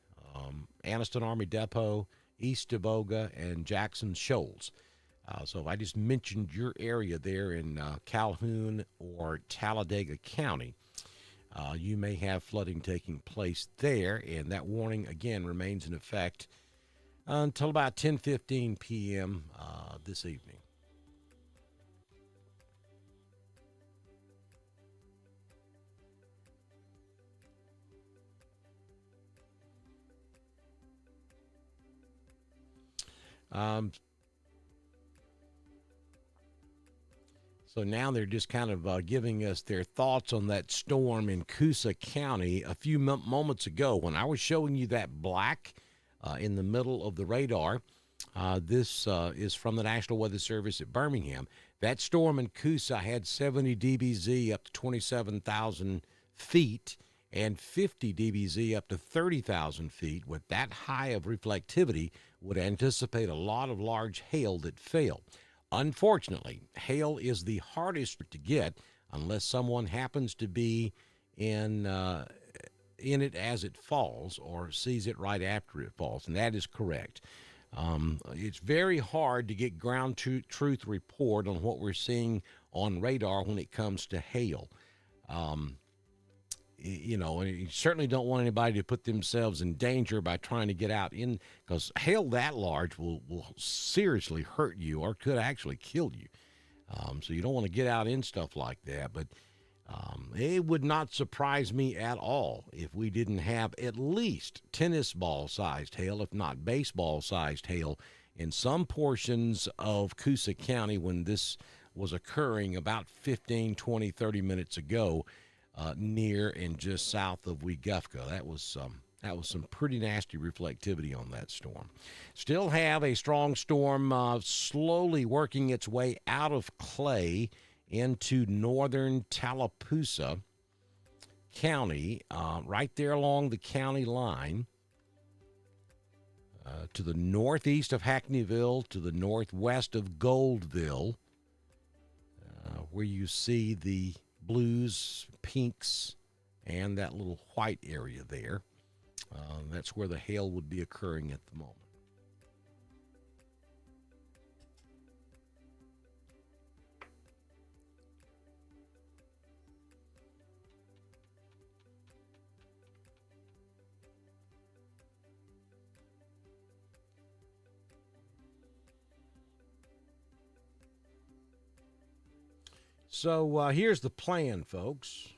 Anniston Army Depot, East Tavoga, and Jackson Shoals. So if I just mentioned your area there in Calhoun or Talladega County, you may have flooding taking place there, and that warning, again, remains in effect until about 10:15 p.m. This evening. So now they're just kind of giving us their thoughts on that storm in Coosa County a few moments ago. When I was showing you that black in the middle of the radar, this is from the National Weather Service at Birmingham. That storm in Coosa had 70 dBz up to 27,000 feet and 50 dBz up to 30,000 feet. With that high of reflectivity, would anticipate a lot of large hail that fell. Unfortunately, hail is the hardest to get unless someone happens to be in it as it falls or sees it right after it falls, and that is correct. It's very hard to get ground truth report on what we're seeing on radar when it comes to hail. And you certainly don't want anybody to put themselves in danger by trying to get out in, because hail that large will seriously hurt you or could actually kill you. So you don't want to get out in stuff like that. But it would not surprise me at all if we didn't have at least tennis ball-sized hail, if not baseball-sized hail, in some portions of Coosa County when this was occurring about 15, 20, 30 minutes ago. Near and just south of Weguffco. That was some pretty nasty reflectivity on that storm. Still have a strong storm slowly working its way out of Clay into northern Tallapoosa County, right there along the county line, to the northeast of Hackneyville, to the northwest of Goldville, where you see the blues, pinks, and that little white area there. That's where the hail would be occurring at the moment. So here's the plan, folks.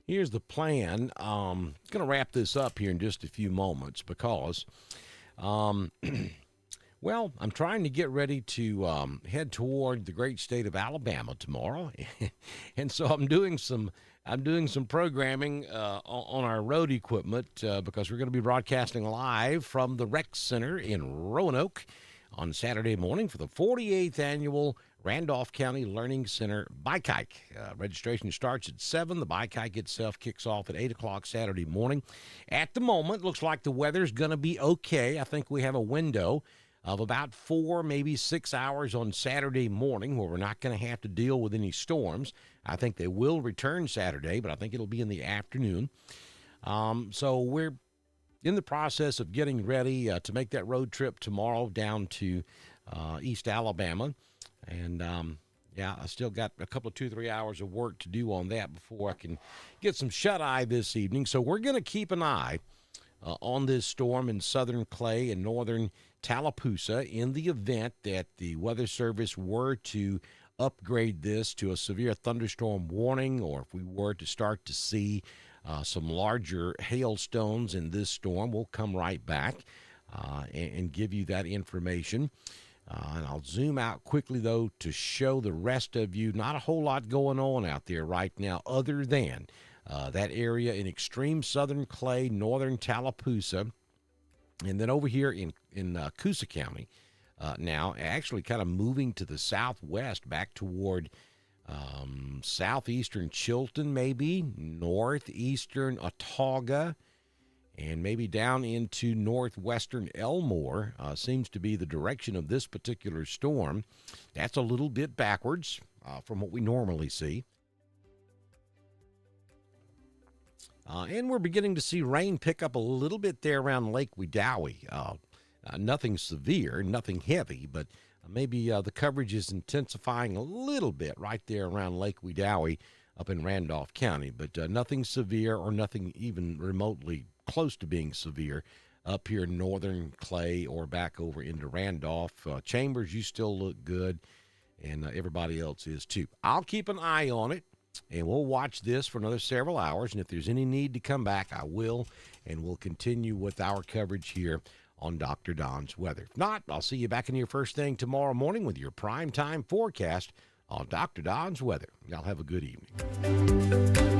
Here's the plan. Going to wrap this up here in just a few moments because, well, I'm trying to get ready to head toward the great state of Alabama tomorrow, and so I'm doing some programming on our road equipment because we're going to be broadcasting live from the Rec Center in Roanoke on Saturday morning for the 48th annual Randolph County Learning Center Bike Hike. Registration starts at 7. The bike hike itself kicks off at 8 o'clock Saturday morning. At the moment, looks like the weather's going to be okay. I think we have a window of about 4, maybe 6 hours on Saturday morning where we're not going to have to deal with any storms. I think they will return Saturday, but I think it'll be in the afternoon. So we're in the process of getting ready to make that road trip tomorrow down to East Alabama. And, yeah, I still got a couple of 2-3 hours of work to do on that before I can get some shut-eye this evening. So we're going to keep an eye on this storm in southern Clay and northern Tallapoosa in the event that the Weather Service were to upgrade this to a severe thunderstorm warning, or if we were to start to see some larger hailstones in this storm. We'll come right back and give you that information. And I'll zoom out quickly, though, to show the rest of you not a whole lot going on out there right now other than that area in extreme southern Clay, northern Tallapoosa, and then over here in Coosa County now, actually kind of moving to the southwest back toward southeastern Chilton, maybe, northeastern Autauga, and maybe down into northwestern Elmore seems to be the direction of this particular storm. That's a little bit backwards from what we normally see. And we're beginning to see rain pick up a little bit there around Lake Wedowee. Nothing severe, nothing heavy, but maybe the coverage is intensifying a little bit right there around Lake Wedowee up in Randolph County, but nothing severe or nothing even remotely close to being severe up here in northern Clay or back over into Randolph. Chambers, you still look good, and everybody else is too. I'll keep an eye on it, and we'll watch this for another several hours, and if there's any need to come back, I will, and we'll continue with our coverage here on Dr. Don's Weather. If not, I'll see you back in here first thing tomorrow morning with your prime time forecast on Dr. Don's Weather. Y'all have a good evening.